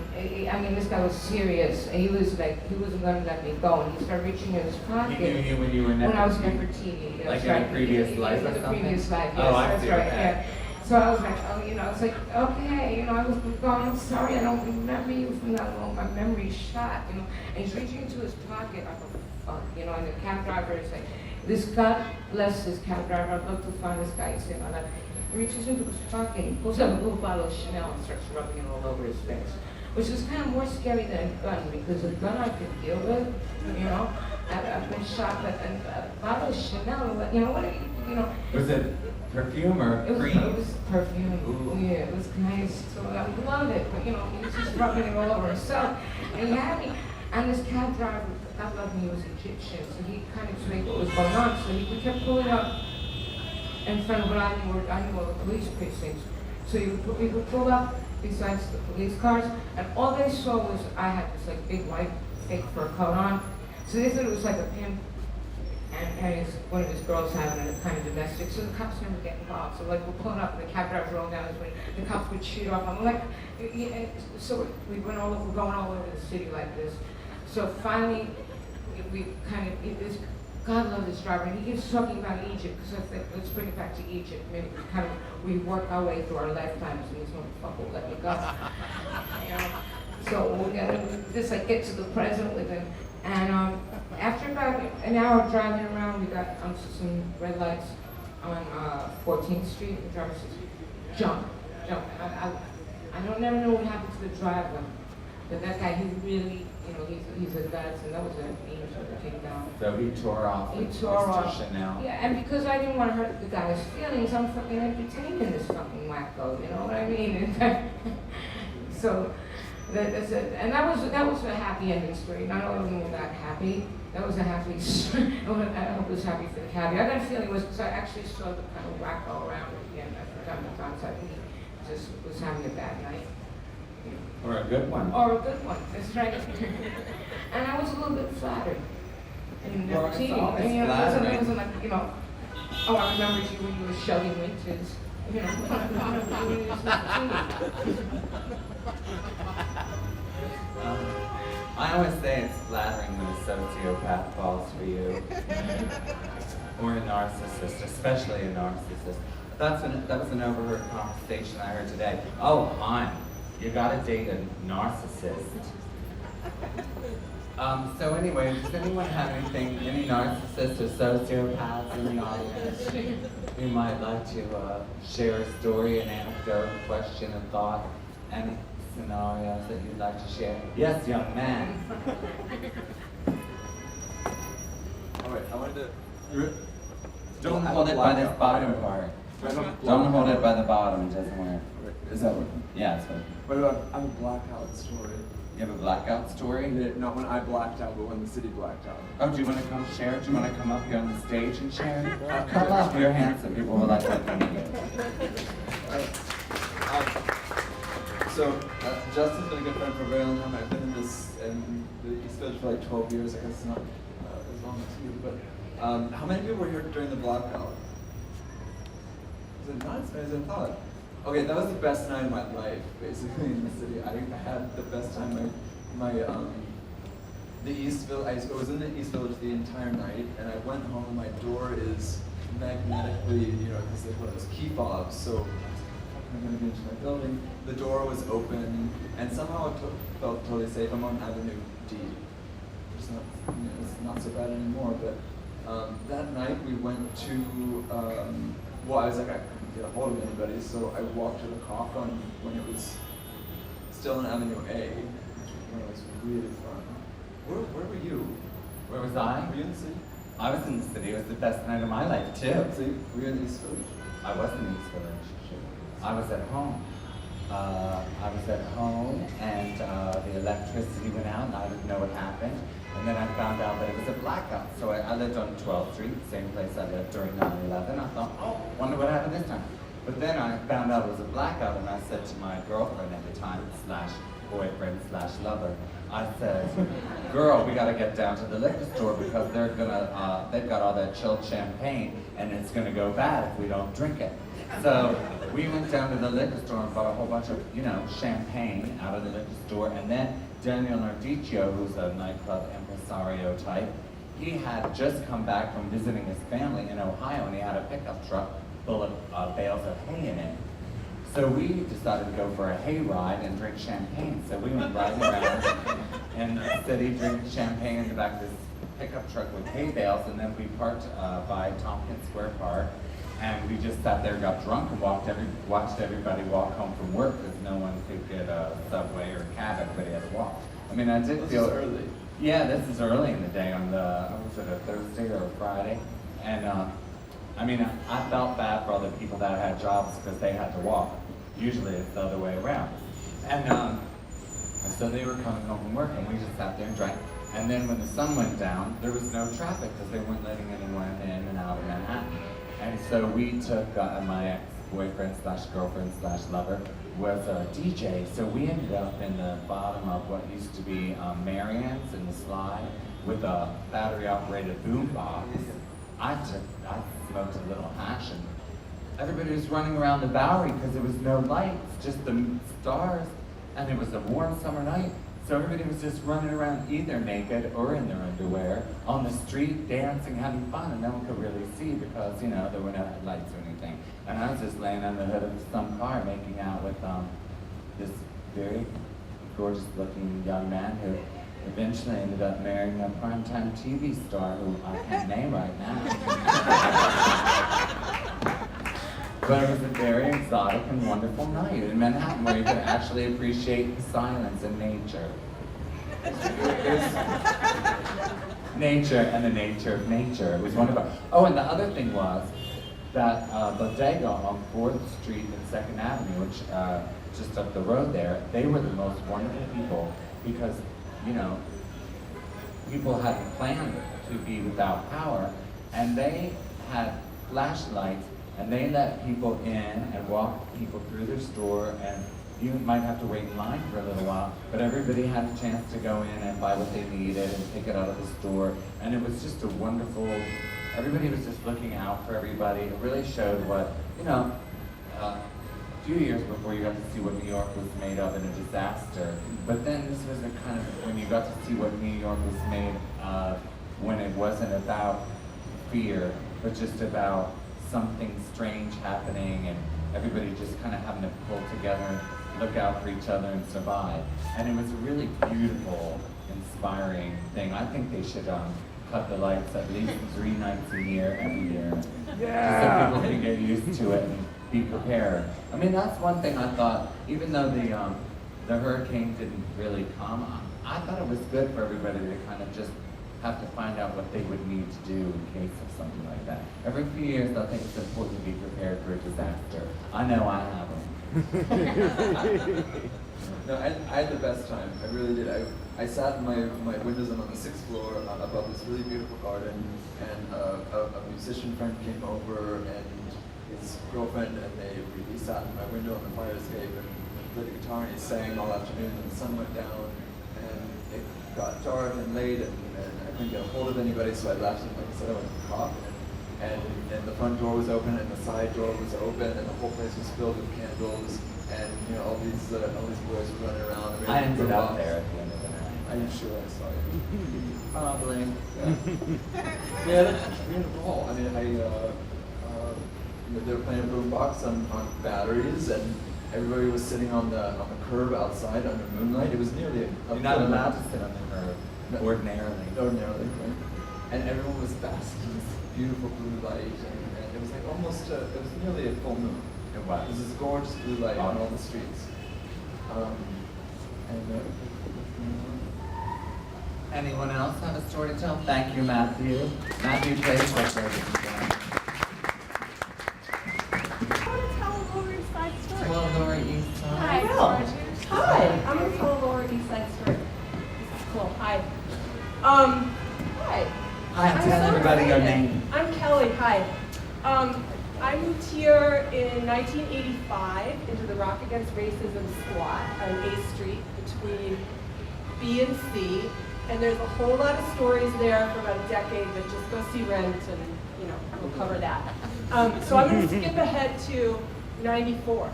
S3: I mean, this guy was serious. He was like, he wasn't going to let me go, and he started reaching in his pocket.
S2: He knew you when you were Nefertiti?
S3: When I was Nefertiti.
S2: Like in a previous life or something?
S3: In a previous life, yes,
S2: oh, I
S3: that's
S2: see,
S3: right,
S2: okay.
S3: yeah. So I was like, oh, you know, it's like, okay, you know, I was going, I'm sorry, I don't remember you from that long, my memory's shot, you know. And he's reaching into his pocket, I go, fuck, you know, and the cab driver is like, this, God bless this cab driver, I'd love to find this guy, you know, that. He reaches into his pocket, he pulls out a little bottle of Chanel and starts rubbing it all over his face. Which is kind of more scary than a gun, because a gun I could deal with, you know. I've been shot, but a bottle of Chanel, you know, what, you know.
S2: Was it perfume or cream?
S3: It was perfume.
S2: Ooh.
S3: Yeah, it was nice. So I loved it, but you know, he was just rubbing it all over himself. And he had me, and this cab driver, I loved him, he was Egyptian, so he kind of explained what was going on. So we kept pulling up in front of what I knew all the police precincts. So we would pull up besides the police cars, and all they saw was I had this like big white fake fur coat on. So they thought it was like a pimp, and one of his girls having a kind of domestic. So the cops never get involved. So like we're pulling up, and the cab driver's rolling down his window. The cops would shoot off. I'm like, yeah. So we're going all over the city like this. So finally, we kind of God love this driver, and he keeps talking about Egypt, because I think, let's bring it back to Egypt. Maybe we work our way through our lifetimes, and this motherfucker will let me go. You know? So we're gonna just like get to the present with him. And after about an hour driving around, we got onto some red lights on 14th Street. The driver says, jump. I don't never know what happened to the driver, but that guy, he really, you know, he's a godsend. That was an angel to take down.
S2: So he tore off.
S3: He tore off.
S2: Chanel.
S3: Yeah, and because I didn't want to hurt the guy's feelings, I'm fucking entertaining this fucking wacko. You know what I mean? So that's it. And that was a happy ending story. Not all of them were that happy. That was a happy story. I hope it was happy for the cabbie. I got a feeling it was because I actually saw the kind of wacko around again a couple of times. I think he just was having a bad night.
S2: Or a good one.
S3: Or a good one, that's right. And I was a little bit flattered. And
S2: Well, it's
S3: cheating.
S2: always
S3: And, you know,
S2: flattering.
S3: it wasn't like, you know, oh, I remember you when you were Shelley Winters. You know, when you was 15.
S2: I always say it's flattering when a sociopath falls for you. Or a narcissist, especially a narcissist. That was an overheard conversation I heard today. Oh, hon, you gotta date a narcissist. So anyway, does anyone have anything, any narcissists or sociopaths in the audience who might like to share a story, an anecdote, a question, a thought, any scenarios that you'd like to share? Yes, young man.
S4: All right, I wanted to.
S2: Don't hold it by this bottom part. Don't hold it by the bottom, it doesn't work.
S4: Is that working?
S2: Yeah, it's working.
S4: What about, I have a blackout story.
S2: You have a blackout story?
S4: Not when I blacked out, but when the city blacked out.
S2: Oh, do you want to come share it? Do you want to come up here on the stage and share it? Come up, you're handsome. People will like looking at you.
S4: Justin's been a good friend for a very long time. I've been in the East Village for like 12 years. I guess it's not as long as you, but how many people were here during the blackout? Was it not as many as I thought? Okay, that was the best night of my life, basically, in the city. I had the best time. The East Village, I was in the East Village the entire night, and I went home. My door is magnetically, because they put those key fobs, so I'm going to get into my building. The door was open, and somehow it felt totally safe. I'm on Avenue D. It's not so bad anymore, but that night we went to, I was like, I couldn't get a hold of anybody, so I walked to the coffin when it was still on Avenue A, when it was really fun. Where were you?
S2: Where was I?
S4: Were you in the city?
S2: I was in the city. It was the best night of my life, too.
S4: See, were you in the East Village?
S2: I was in the East Village. I was at home. And the electricity went out, and I didn't know what happened. And then I found out that it was a blackout. So I lived on 12th Street, same place I lived during 9/11. I thought, wonder what happened this time. But then I found out it was a blackout, and I said to my girlfriend at the time, /boyfriend/lover, I said, girl, we gotta get down to the liquor store because they've got all that chilled champagne, and it's gonna go bad if we don't drink it. So we went down to the liquor store and bought a whole bunch of, champagne out of the liquor store, and then Daniel Nardicchio, who's a nightclub impresario type, he had just come back from visiting his family in Ohio, and he had a pickup truck full of bales of hay in it. So we decided to go for a hay ride and drink champagne. So we went riding around in the city, drinking champagne in the back of this pickup truck with hay bales, and then we parked by Tompkins Square Park, and we just sat there, got drunk, and watched everybody walk home from work because no one could get a subway or a cab. Everybody had to walk. I mean, I did feel
S4: early.
S2: Yeah, this is early in the day on was it a Thursday or a Friday? And I felt bad for other people that had jobs because they had to walk. Usually it's the other way around. And so they were coming home from work, and we just sat there and drank. And then when the sun went down, there was no traffic because they weren't letting anyone in and out of Manhattan. And so we took my ex-boyfriend/girlfriend/lover was a DJ. So we ended up in the bottom of what used to be Marian's in the Slide with a battery-operated boombox. I smoked a little hash, and everybody was running around the Bowery because there was no lights, just the stars, and it was a warm summer night. So everybody was just running around either naked or in their underwear on the street, dancing, having fun, and no one could really see because, there were no lights or anything. And I was just laying on the hood of some car making out with this very gorgeous-looking young man who eventually ended up marrying a primetime TV star who I can't name right now. But it was a very exotic and wonderful night in Manhattan where you could actually appreciate the silence and nature. Nature and the nature of nature. It was wonderful. Oh, and the other thing was that Bodega on 4th Street and 2nd Avenue, which just up the road there, they were the most wonderful people because, people hadn't planned to be without power, and they had flashlights, and they let people in and walk people through their store, and you might have to wait in line for a little while, but everybody had a chance to go in and buy what they needed and pick it out of the store, and it was just a wonderful, everybody was just looking out for everybody. It really showed what, a few years before you got to see what New York was made of in a disaster, but then this was a kind of, when you got to see what New York was made of when it wasn't about fear, but just about something strange happening and everybody just kind of having to pull together and look out for each other and survive. And it was a really beautiful, inspiring thing. I think they should cut the lights at least 3 nights a year, every year. Yeah. So people can get used to it and be prepared. I mean, that's one thing I thought, even though the hurricane didn't really come, I thought it was good for everybody to kind of just have to find out what they would need to do in case of something like that. Every few years, they'll think it's important to be prepared for a disaster. I know I have them.
S4: No, I had the best time. I really did. I sat in my windows on the 6th floor above this really beautiful garden, and a musician friend came over and his girlfriend, and we sat in my window on the fire escape and played the guitar, and he sang all afternoon, and the sun went down, and it got dark and late, and I couldn't get a hold of anybody, so I left, and like I said, I went to the cop, and the front door was open, and the side door was open, and the whole place was filled with candles, and all these boys were running around.
S2: I ended up there at the end of the night.
S4: I'm sure I saw you.
S2: Probably.
S4: Yeah. We had a ball. I mean, they were playing a boombox on batteries, and everybody was sitting on the curb outside under moonlight. It was nearly
S2: You're not allowed to sit on the curb, ordinarily.
S4: Ordinarily, right? And everyone was basking in this beautiful blue light, and it was like almost, it was nearly a full moon.
S2: It was.
S4: It was this gorgeous blue light on all the streets.
S2: Anyone else have a story to tell? Thank you, Matthew. Matthew plays for service. Tell Lower East Side.
S5: Hi. Hi. I'm gonna tell Lower East Side story. This is cool. Hi. Hi.
S2: Hi, tell everybody your name.
S5: I'm Kelly. Hi. I moved here in 1985 into the Rock Against Racism squat on A Street between B and C. And there's a whole lot of stories there for about a decade, but just go see Rent and, we'll cover that. So I'm going to skip ahead to 94.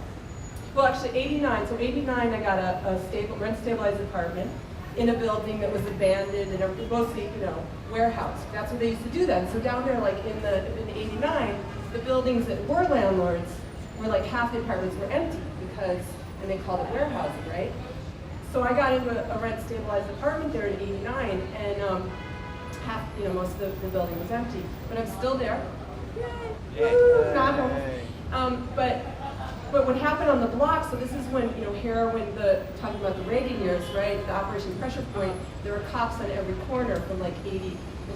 S5: Well, actually 89. So 89, I got a rent-stabilized apartment in a building that was abandoned and mostly, warehouse. That's what they used to do then. So down there, like in 89, the buildings that were landlords were like half the apartments were empty and they called it warehousing, right? So I got into a rent-stabilized apartment there in '89, and half, most of the building was empty. But I'm still there. Yay! Woo, not home. But what happened on the block? So this is when heroin. Talking about the Reagan years, right? The Operation Pressure Point. There were cops on every corner from like the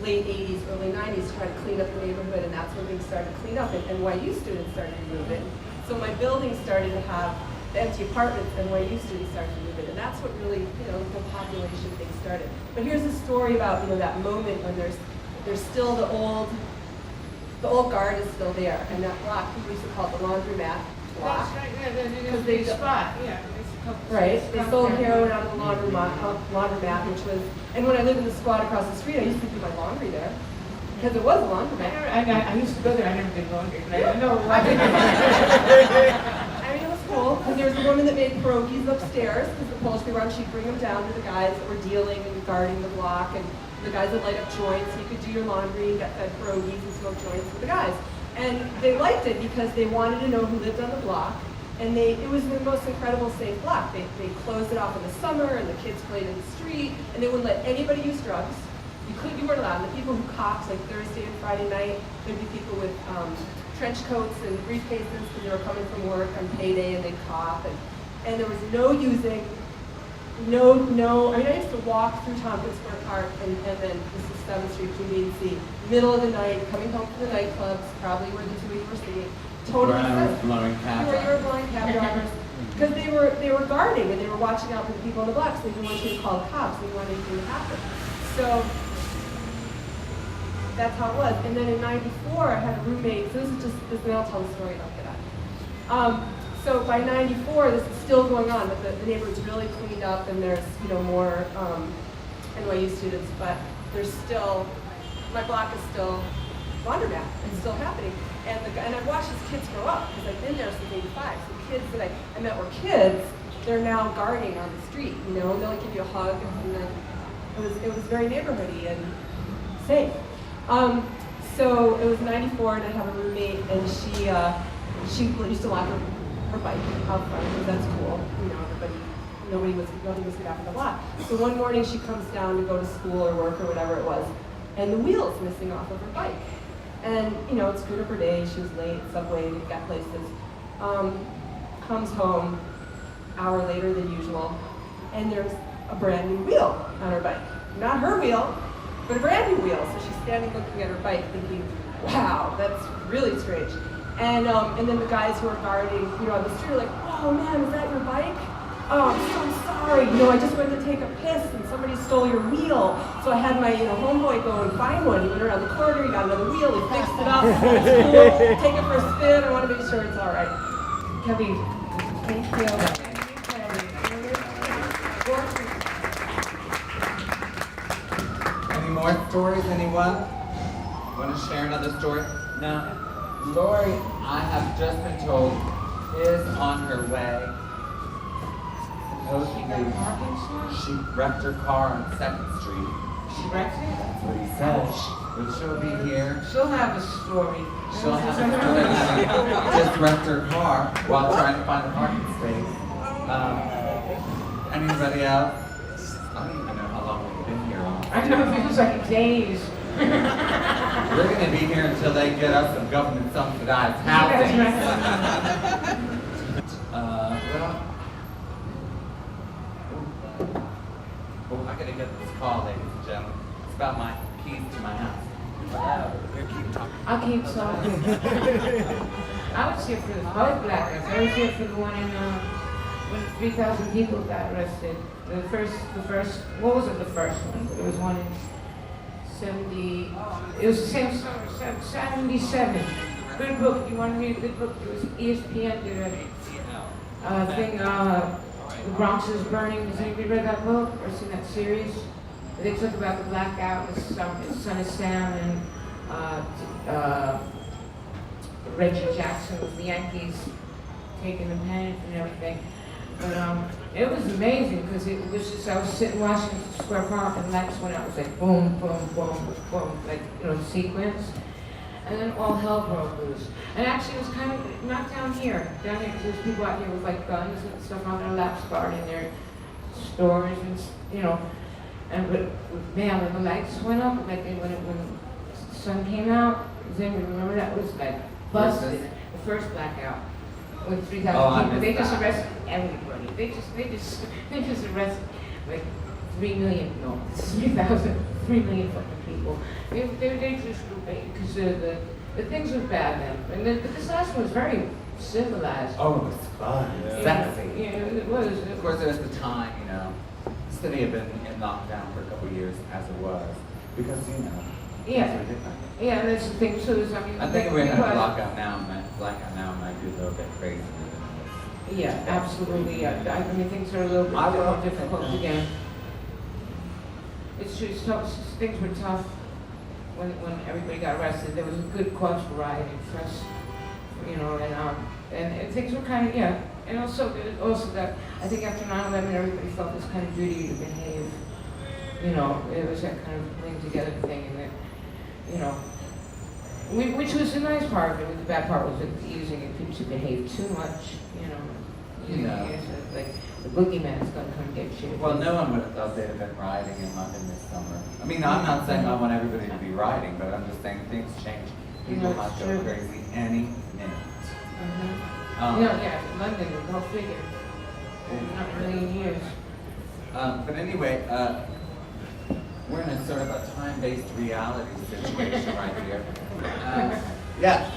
S5: late '80s, early '90s, trying to clean up the neighborhood, and that's when things started to clean up. And NYU students started to move in. So my building started to have the empty apartments, and NYU students started to move in, and that's what really, the population thing started. But here's a story about, that moment when there's still the old guard is still there, and that block, we used to call it the laundromat block.
S3: That's right, yeah, the spot, yeah.
S5: Right, they sold heroin out of the laundromat, which was, and when I lived in the squat across the street, I used to do my laundry there, because it was a laundromat.
S3: I used to go there, I never did laundry, but I didn't know why.
S5: I mean, it was cool, and there was a woman that made pierogies upstairs, because the Polish people, she'd bring them down to the guys that were dealing and guarding the block, and the guys that light up joints, so you could do your laundry and get fed pierogies and smoke joints with the guys. And they liked it because they wanted to know who lived on the block, and it was the most incredible safe block. They closed it off in the summer, and the kids played in the street, and they wouldn't let anybody use drugs. You weren't allowed. And the people who cops, like Thursday and Friday night, there'd be people with trench coats and briefcases because they were coming from work on payday, and they'd cop, and there was no using, no. I mean, I used to walk through Tompkins Square Park, and then this is 7th Street between B and C, middle of the night, coming home from the nightclubs, probably where the two of you were singing, totally.
S2: Where you were
S5: blind cab drivers. Because they were guarding and they were watching out for the people on the blocks. They didn't want you to call the cops. They didn't want anything to happen. So that's how it was. And then in '94, I had a roommate. So then I'll tell the story and I'll get out. So by '94, this is still going on, but the neighborhood's really cleaned up, and there's more NYU students, but there's still, my block is still laundromat. It's still happening. And I've watched these kids grow up because I've been there since '85. So the kids that I met were kids. They're now guarding on the street, and they'll like give you a hug, and then it was very neighborhoody and safe. So it was '94, and I have a roommate, and she used to lock her bike out front, because that's cool. You know, nobody was get off the lot. So one morning she comes down to go to school or work or whatever it was, and the wheel's missing off of her bike. And you know, it screwed up her day. She was late, subway, got places. Comes home, hour later than usual, and there's a brand new wheel on her bike. Not her wheel, but a brand new wheel. So she's standing looking at her bike thinking, wow, that's really strange. And then the guys who are guarding, you know, on the street are like, oh man, is that your bike? Oh, I'm so sorry. You know, I just went to take a piss and somebody stole your wheel. So I had my, you know, homeboy go and find one. He went around the corner, he got another wheel, he fixed it up. It's cool. Take it for a spin. I want to make sure it's all right.
S3: Kelly, thank you.
S2: Any more stories, anyone? Want to share another story? No. Story I have just been told is on her way. Supposedly, she wrecked her car on 2nd Street.
S3: She wrecked it?
S2: That's what he said. But she'll be here.
S3: She'll have a story.
S2: She'll have a story having just wrecked her car while trying to find a parking space. Anybody else? I don't even know how long we've been here.
S3: I know, it feels like days.
S2: We're going to be here until they get us some government subsidized housing. Oh, I got to get this call, ladies and gentlemen. It's about my keys to my house.
S3: I'll keep talking. I was here for the both blackouts. I was here for the one in when 3,000 people got arrested. The first, what was it, the first one? There was one in 70, it was the same summer, 77. Good book, you want to read a good book? It was ESPN did a thing, The Bronx is Burning. Has anybody read that book or seen that series? They talk about the blackout, his son is Sam, and Reggie Jackson with the Yankees taking the pennant and everything. But it was amazing because it was just, I was sitting Washington Square Park and lights went out. It was like boom, boom, boom, boom, like, you know, sequence. And then all hell broke loose. And actually it was kind of, not down here, because there's people out here with like guns and stuff on their laps guarding their stores and, you know. And but man, when the lights went up, like when the sun came out, does anybody remember that? It was like busted. The first blackout with 3,000 people. They just arrested everybody. They just arrested like 3 million, no, 3 million fucking people. They just because the things were bad then. And but this last one was very civilized.
S2: Oh, it was fun.
S3: Yeah.
S2: Sexy.
S3: Yeah, it was.
S2: Of course, it was the time, you know. The city had been in lockdown for a couple of years, as it was, because, you know,
S3: Yeah.
S2: things were different.
S3: Yeah, and that's the thing too. Is I mean,
S2: I think we're in a blackout now might be a little bit crazier than
S3: Yeah, absolutely. Yeah. I mean, things are a little bit more difficult again. It's just tough. Things were tough when everybody got arrested. There was a good cause for rioting for us, you know, and things were kind of, yeah. And also that I think after 9/11, everybody felt this kind of duty to behave. You know, it was that kind of putting together thing, and that, you know, which was the nice part of it. The bad part was using it people to behave too much. You know, it's like the boogeyman's gonna come get you.
S2: Well, no one would have thought they'd have been rioting in London this summer. I mean, I'm not saying I want everybody to be rioting, but I'm just saying things change. People might go crazy any minute.
S3: Yeah, London, the whole figure. Not a million years.
S2: But anyway, we're in a sort of a time-based reality situation right here. Yeah.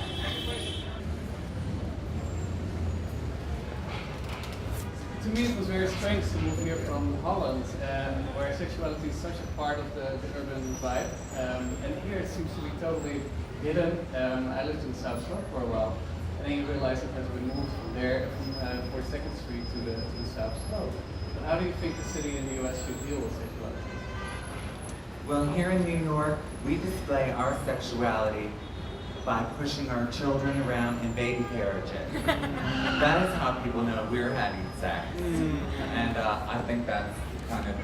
S1: To me, it was very strange to move here from Holland, where sexuality is such a part of the urban vibe. And here it seems to be totally hidden. I lived in South Slope for a while, and then you realize it has been moved from there, from 42nd Street to the South Slope. But how do you think the city in the US should deal with sexuality?
S2: Well, here in New York, we display our sexuality by pushing our children around in baby carriages. That is how people know we're having sex. And I think that's kind of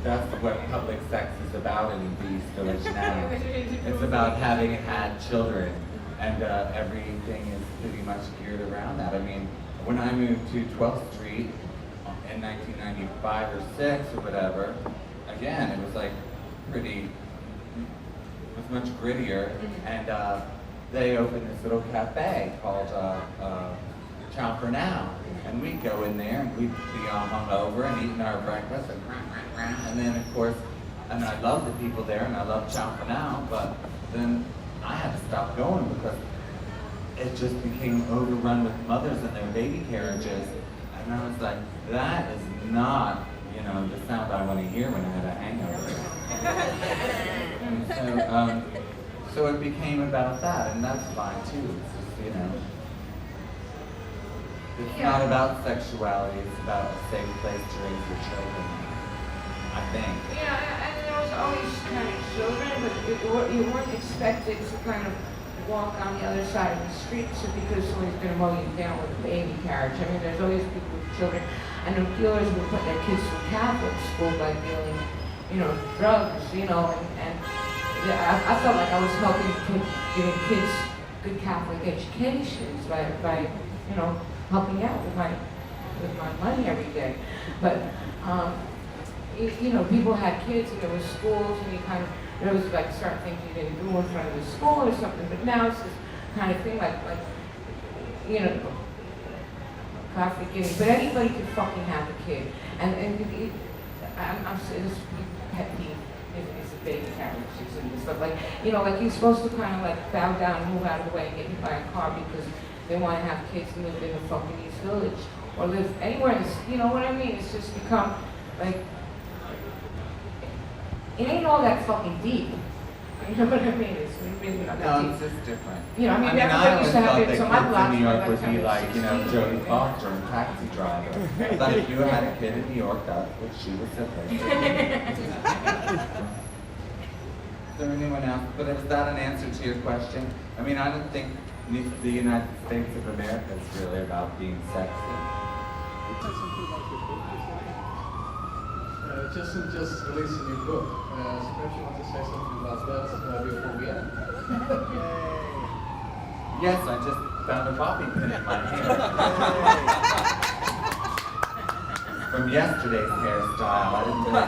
S2: that's what public sex is about in the East Village now. It's about having had children, and everything is pretty much geared around that. I mean, when I moved to 12th Street in 1995 or 6 or whatever, again, it was like pretty, it was much grittier, and they opened this little cafe called Chow for Now, and we'd go in there and we'd be all hungover and eating our breakfast and then of course, and I loved the people there and I loved Chow for Now, but then I had to stop going because it just became overrun with mothers and their baby carriages, and I was like, that is not, you know, the sound I want to hear when I had a hangover. And so it became about that, and that's fine too. It's just, you know, it's not about sexuality, it's about a safe place to raise your children, I think.
S3: Yeah, and there was always kind of children, but you weren't expected to kind of walk on the other side of the street just because somebody's going to mow you down with a baby carriage. I mean, there's always people with children. I know dealers would put their kids through Catholic school by dealing, you know, drugs, you know, and yeah, I felt like I was helping giving kids good Catholic educations by you know, helping out with my money every day. But you know, people had kids and there were schools and you kind of, there was like certain things you didn't do in front of the school or something. But now it's this kind of thing like you know, God forgive me, but anybody could fucking have a kid. And I'm saying this pet peeve. It's a baby carriages and stuff, like, you know, like you're supposed to kind of like bow down and move out of the way and get hit by a car because they want to have kids and live in a fucking East Village or live anywhere in this, you know what I mean? It's just become like, it ain't all that fucking deep. You know what I mean? It's really not that
S2: No,
S3: deep.
S2: it's just different.
S3: You know, I mean,
S2: I
S3: everybody
S2: always
S3: used to have
S2: thought
S3: it,
S2: that
S3: so my
S2: kids
S3: block
S2: in New York would
S3: by the
S2: be
S3: time
S2: like, you know,
S3: 16,
S2: Jodie Foster and Taxi Driver. But if you had a kid in New York, that's what she was supposed to do. Is there anyone else? But is that an answer to your question? I mean, I don't think the United States of America is really about being sexy.
S1: Justin just released a new book, so perhaps you want to say something about that before we end.
S2: Yes, I just found a bobby pin in my hair. From yesterday's hairstyle. I didn't really...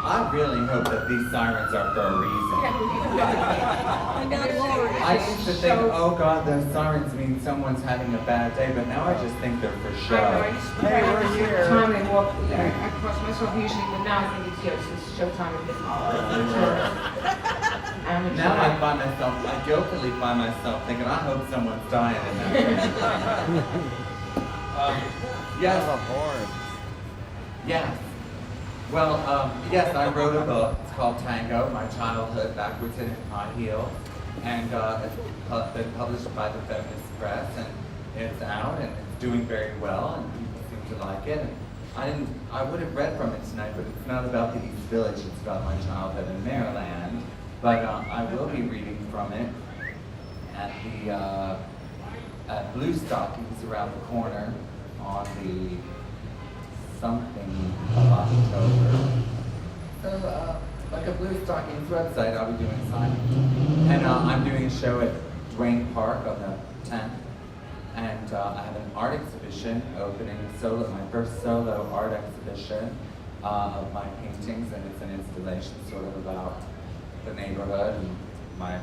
S2: I really hope that these sirens are for a reason. I used to think, oh God, those sirens mean someone's having a bad day, but now I just think they're for show.
S3: Hey, we're here. Time and walk. I cross myself usually, but now I think it's showtime and
S2: Now I find myself, I guiltily find myself thinking, I hope someone's dying in that yes. Yes. Well, yes, I wrote a book. It's called Tango, My Childhood Backwards and in High Heels. And it's been published by the Feminist Press, and it's out, and it's doing very well, and people seem to like it. And I would have read from it tonight, but it's not about the East Village, it's about my childhood in Maryland. But I will be reading from it at the at Blue Stockings around the corner on the something of October. So, like a Blue Stockings website, I'll be doing signing. And I'm doing a show at Duane Park on the 10th. And I have an art exhibition opening, my first solo art exhibition of my paintings, and it's an installation sort of about the neighborhood and my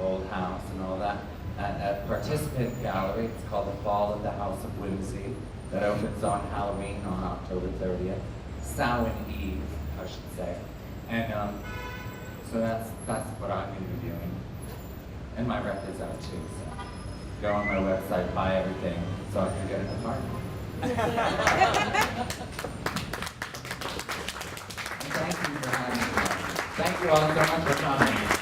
S2: old house and all that. At Participant Gallery, it's called The Fall of the House of Whimsy, that opens on Halloween on October 30th. Samhain Eve, I should say. And so that's what I'm going to be doing. And my record's out too, so go on my website, buy everything, so I can get an apartment. Thank you for having me. Thank you all so much for coming.